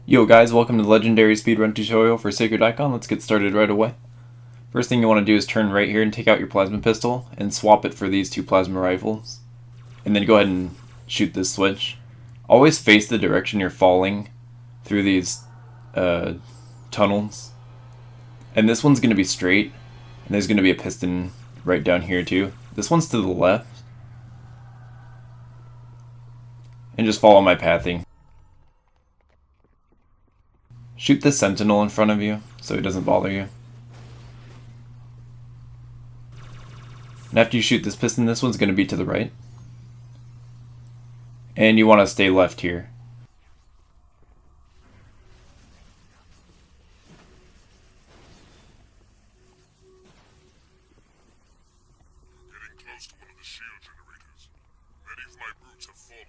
Yo guys, welcome to the Legendary Speedrun tutorial for Sacred Icon. Let's get started right away. First thing you want to do is turn right here and take out your plasma pistol and swap it for these two plasma rifles. And then go ahead and shoot this switch. Always face the direction you're falling through these tunnels. And this one's going to be straight, and there's going to be a piston right down here too. This one's to the left. And just follow my pathing. Shoot the sentinel in front of you so it doesn't bother you. And after you shoot this piston, this one's going to be to the right. And you want to stay left here.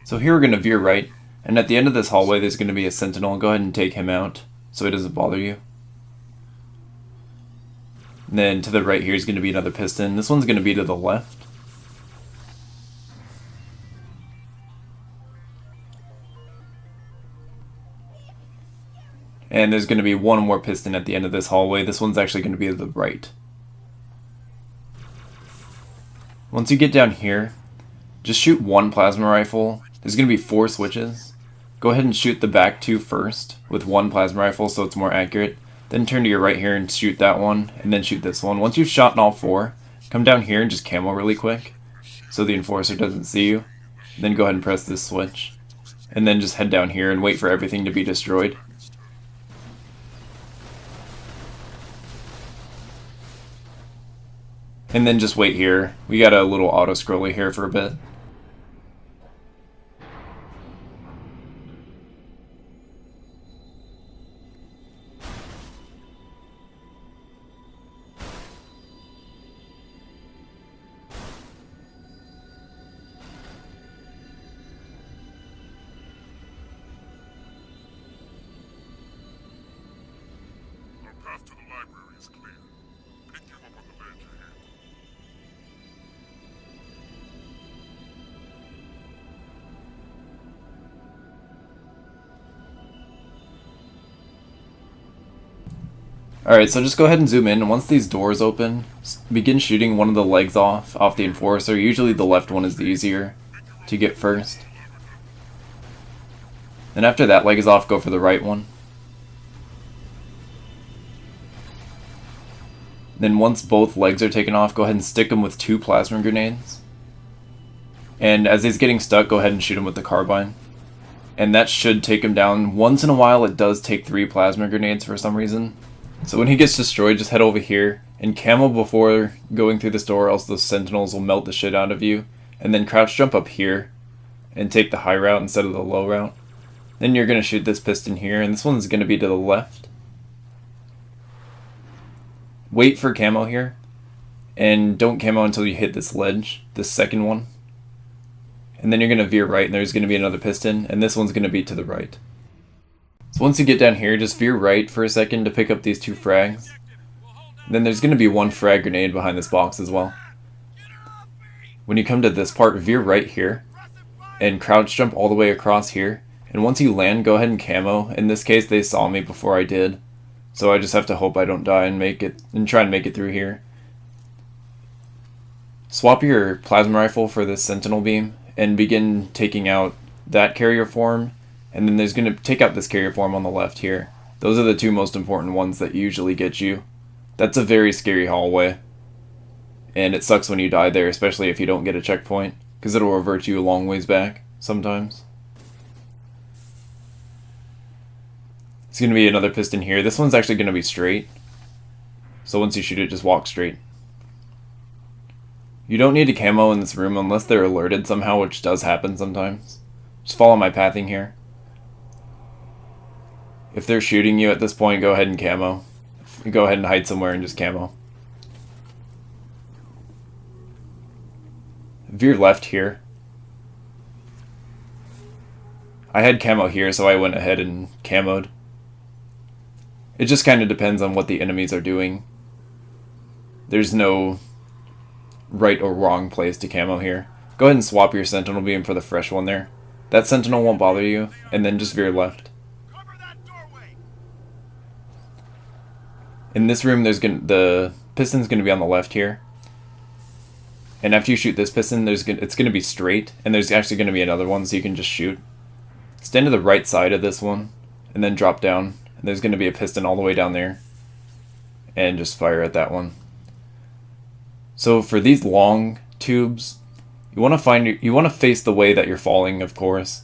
So here we're going to veer right, and at the end of this hallway there's going to be a sentinel. Go ahead and take him out so it doesn't bother you. And then to the right here is going to be another piston. This one's going to be to the left. And there's going to be one more piston at the end of this hallway. This one's actually going to be to the right. Once you get down here, just shoot one plasma rifle. There's going to be 4 switches. Go ahead and shoot the back 2 first with one plasma rifle so it's more accurate. Then turn to your right here and shoot that one, and then shoot this one. Once you've shot all 4, come down here and just camo really quick so the enforcer doesn't see you. Then go ahead and press this switch. And then just head down here and wait for everything to be destroyed. And then just wait here. We got a little auto-scroller here for a bit. Path to the library is clear. Pick you up on the ledge ahead. Alright, so just go ahead and zoom in, and once these doors open, begin shooting one of the legs off the enforcer. Usually the left one is the easier to get first. Then after that leg is off, go for the right one. Then once both legs are taken off, go ahead and stick them with 2 plasma grenades. And as he's getting stuck, go ahead and shoot him with the carbine. And that should take him down. Once in a while it does take 3 plasma grenades for some reason. So when he gets destroyed, just head over here and camo before going through this door, else those sentinels will melt the shit out of you. And then crouch jump up here and take the high route instead of the low route. Then you're going to shoot this piston here, and this one's going to be to the left. Wait for camo here, and don't camo until you hit this ledge, this second one. And then you're going to veer right, and there's going to be another piston, and this one's going to be to the right. So once you get down here, just veer right for a second to pick up these 2 frags. Then there's going to be 1 frag grenade behind this box as well. When you come to this part, veer right here, and crouch jump all the way across here. And once you land, go ahead and camo. In this case, they saw me before I did. So I just have to hope I don't die and make it, and try and make it through here. Swap your plasma rifle for this sentinel beam and begin taking out that carrier form, and then there's going to take out this carrier form on the left here. Those are the 2 most important ones that usually get you. That's a very scary hallway, and it sucks when you die there, especially if you don't get a checkpoint, because it'll revert you a long ways back sometimes. It's going to be another piston here. This one's actually going to be straight. So once you shoot it, just walk straight. You don't need to camo in this room unless they're alerted somehow, which does happen sometimes. Just follow my pathing here. If they're shooting you at this point, go ahead and camo. Go ahead and hide somewhere and just camo. Veer left here. I had camo here, so I went ahead and camoed. It just kind of depends on what the enemies are doing. There's no right or wrong place to camo here. Go ahead and swap your sentinel beam for the fresh one there. That sentinel won't bother you, and then just veer left. Cover that doorway! In this room, the piston's gonna be on the left here. And after you shoot this piston, it's gonna be straight, and there's actually gonna be another one, so you can just shoot. Stand to the right side of this one, and then drop down. And there's gonna be a piston all the way down there, and just fire at that one. So for these long tubes, you want to face the way that you're falling, of course,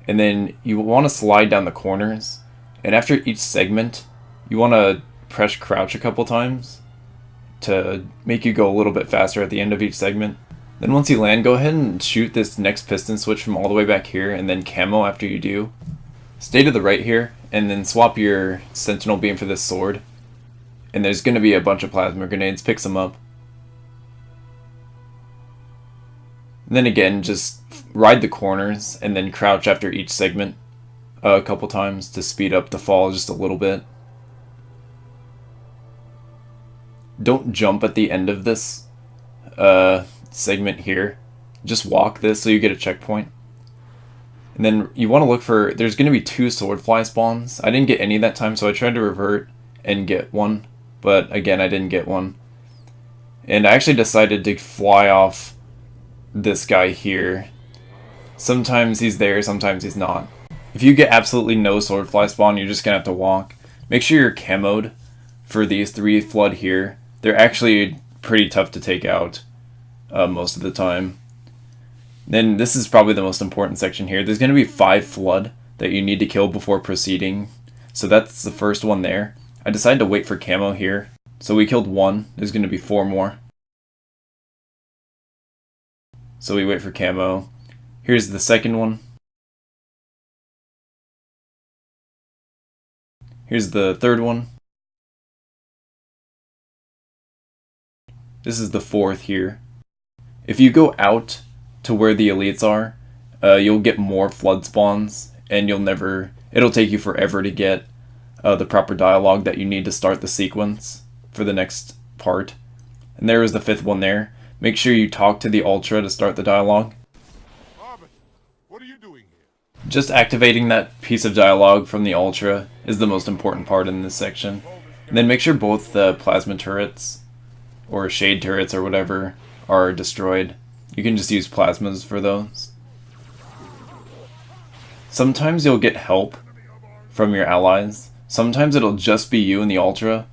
and then you want to slide down the corners. And after each segment, you want to press crouch a couple times to make you go a little bit faster at the end of each segment. Then once you land, go ahead and shoot this next piston switch from all the way back here, and then camo after you do. Stay to the right here, and then swap your sentinel beam for this sword. And there's going to be a bunch of plasma grenades, pick some up. And then again, just ride the corners, and then crouch after each segment a couple times to speed up the fall just a little bit. Don't jump at the end of this segment here. Just walk this so you get a checkpoint. And then you want to look for, there's going to be 2 swordfly spawns. I didn't get any that time, so I tried to revert and get one. But again, I didn't get one. And I actually decided to fly off this guy here. Sometimes he's there, sometimes he's not. If you get absolutely no swordfly spawn, you're just going to have to walk. Make sure you're camoed for these 3 flood here. They're actually pretty tough to take out most of the time. Then this is probably the most important section here. There's going to be 5 flood that you need to kill before proceeding. So that's the first one there. I decided to wait for camo here. So we killed 1. There's going to be 4 more. So we wait for camo. Here's the second one. Here's the third one. This is the 4th here. If you go out to where the elites are, you'll get more flood spawns, and it'll take you forever to get the proper dialogue that you need to start the sequence for the next part. And there was the 5th one there. Make sure you talk to the Ultra to start the dialogue. What are you doing here? Just activating that piece of dialogue from the Ultra is the most important part in this section. And then make sure both the plasma turrets, or shade turrets or whatever, are destroyed. You can just use plasmas for those. Sometimes you'll get help from your allies. Sometimes it'll just be you and the Ultra.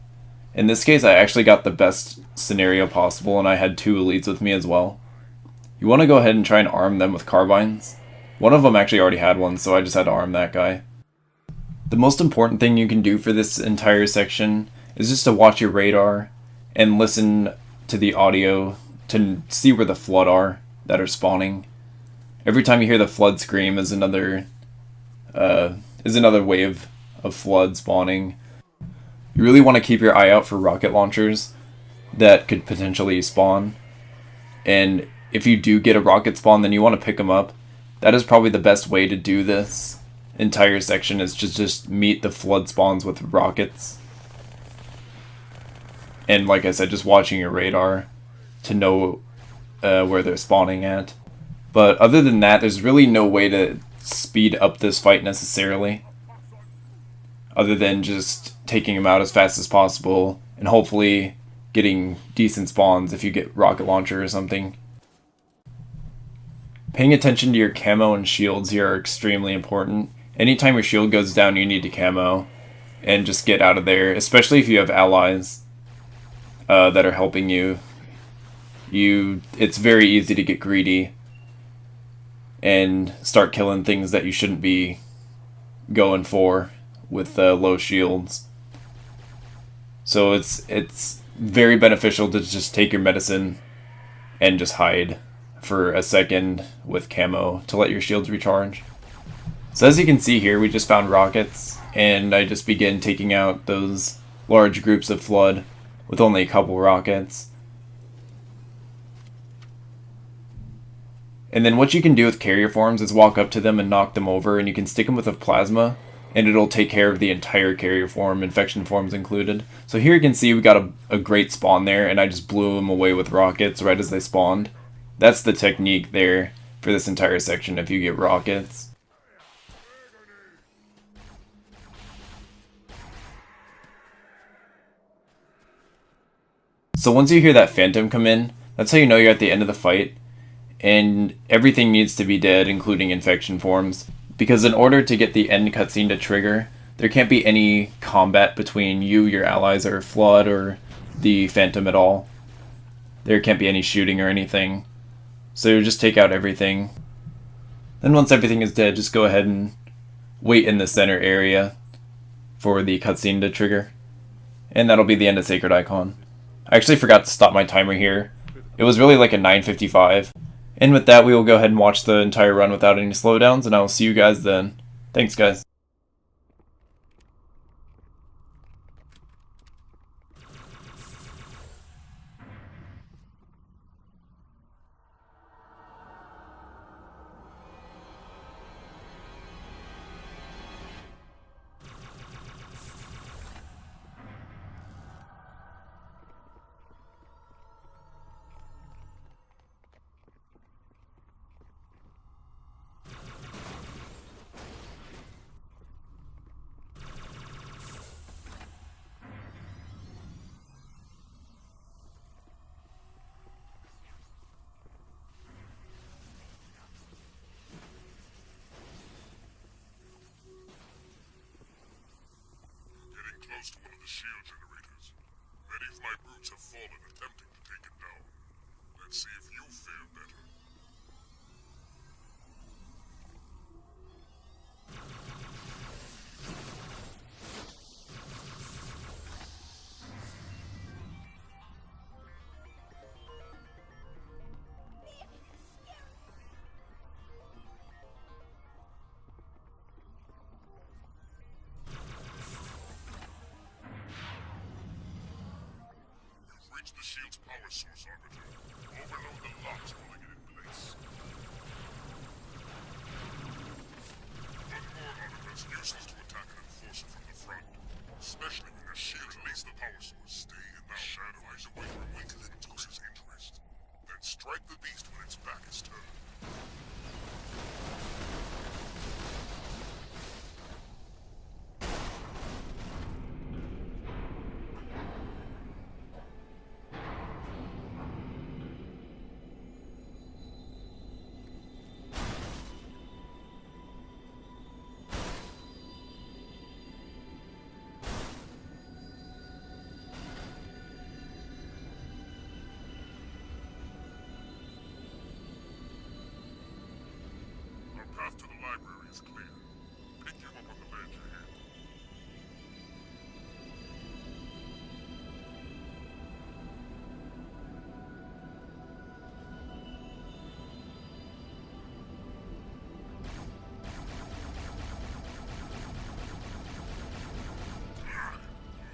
In this case, I actually got the best scenario possible, and I had 2 elites with me as well. You want to go ahead and try and arm them with carbines. One of them actually already had one, so I just had to arm that guy. The most important thing you can do for this entire section is just to watch your radar and listen to the audio to see where the flood are that are spawning. Every time you hear the flood scream is another wave of flood spawning. You really want to keep your eye out for rocket launchers that could potentially spawn. And if you do get a rocket spawn, then you want to pick them up. That is probably the best way to do this entire section, is just meet the flood spawns with rockets. And like I said, just watching your radar to know where they're spawning at. But other than that, there's really no way to speed up this fight necessarily, other than just taking them out as fast as possible and hopefully getting decent spawns if you get rocket launcher or something. Paying attention to your camo and shields here are extremely important. Anytime your shield goes down, you need to camo and just get out of there, especially if you have allies that are helping you. It's very easy to get greedy and start killing things that you shouldn't be going for with low shields. So it's very beneficial to just take your medicine and just hide for a second with camo to let your shields recharge. So as you can see here, we just found rockets, and I just began taking out those large groups of flood with only a couple rockets. And then what you can do with carrier forms is walk up to them and knock them over, and you can stick them with a plasma, and it'll take care of the entire carrier form, infection forms included. So here you can see we got a great spawn there, and I just blew them away with rockets right as they spawned. That's the technique there for this entire section if you get rockets. So once you hear that phantom come in, that's how you know you're at the end of the fight, and everything needs to be dead, including infection forms, because in order to get the end cutscene to trigger, there can't be any combat between you, your allies, or Flood, or the phantom at all. There can't be any shooting or anything. So you just take out everything. Then once everything is dead, just go ahead and wait in the center area for the cutscene to trigger. And that'll be the end of Sacred Icon. I actually forgot to stop my timer here. It was really like a 9:55. And with that, we will go ahead and watch the entire run without any slowdowns, and I will see you guys then. Thanks, guys. Getting close to one of the shield generators. Many of my brutes have fallen attempting to take it down. Let's see if you fare better. Reach the shield's power source, Arbiter. Overload the locks holding it in place. One more, Arbiter. It's useless to attack an enforcer from the front, especially when their shield release the power source. Stay in the shadow, hide away from Winkle and Tux's interest. Then strike the beast when its back is turned. Our path to the library is clear. Pick you up on the ledge ahead.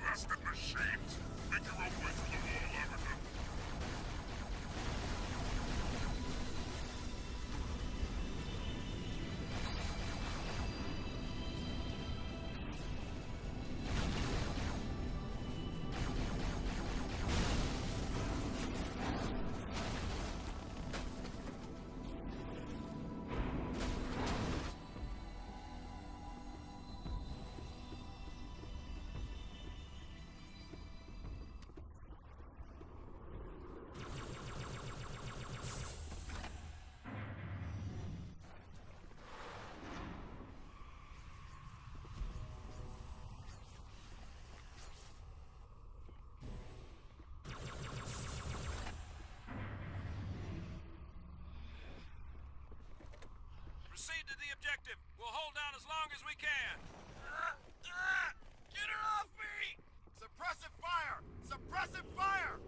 Blasted machines! Make your own way through the wall, Arbiter. Proceed to the objective. We'll hold down as long as we can. Get her off me! Suppressive fire! Suppressive fire!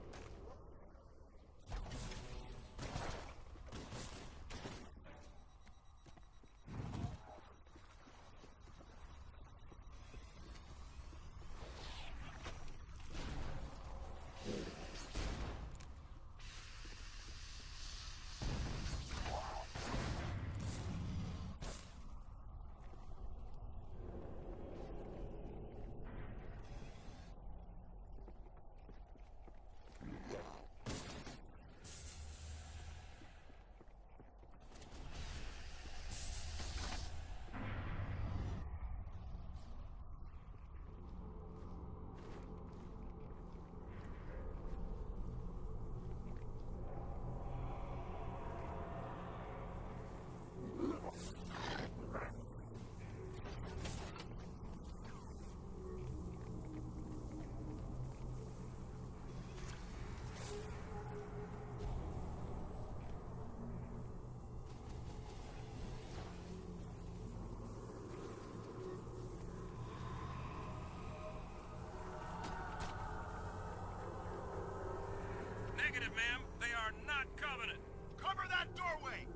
Negative, ma'am. They are not Covenant. Cover that doorway!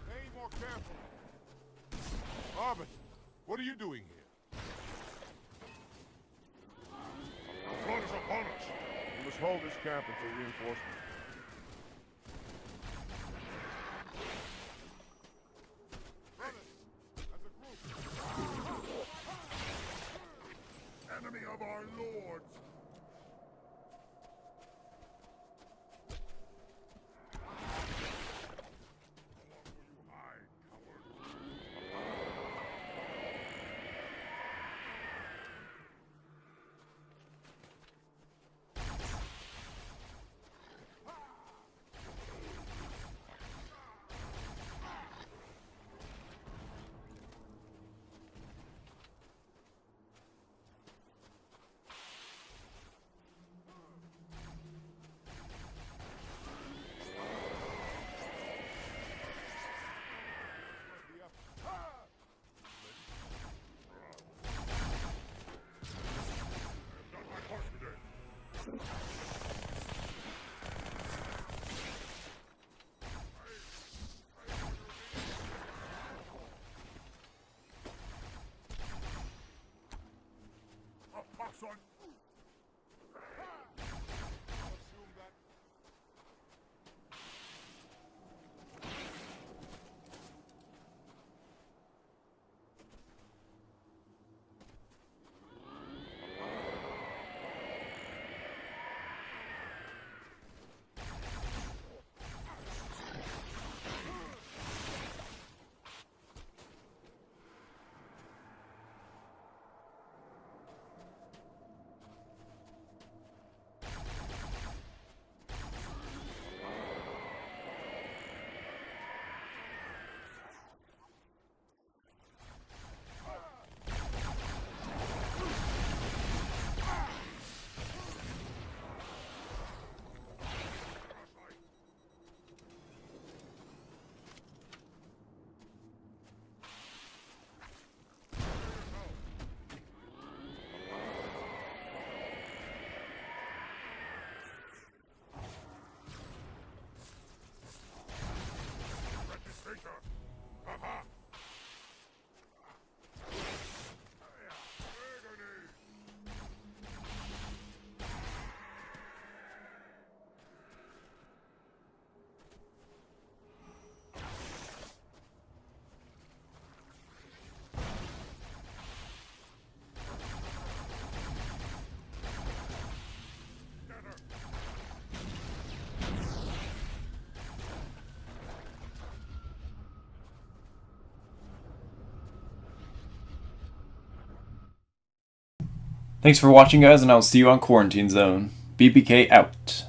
Be more careful. Arbit, what are you doing here? The flood is upon us. We must hold this camp until reinforcements. Brothers, as a group. Enemy of our lords. Box on. I'll assume that. Thanks for watching, guys, and I'll see you on Quarantine Zone. BBK out.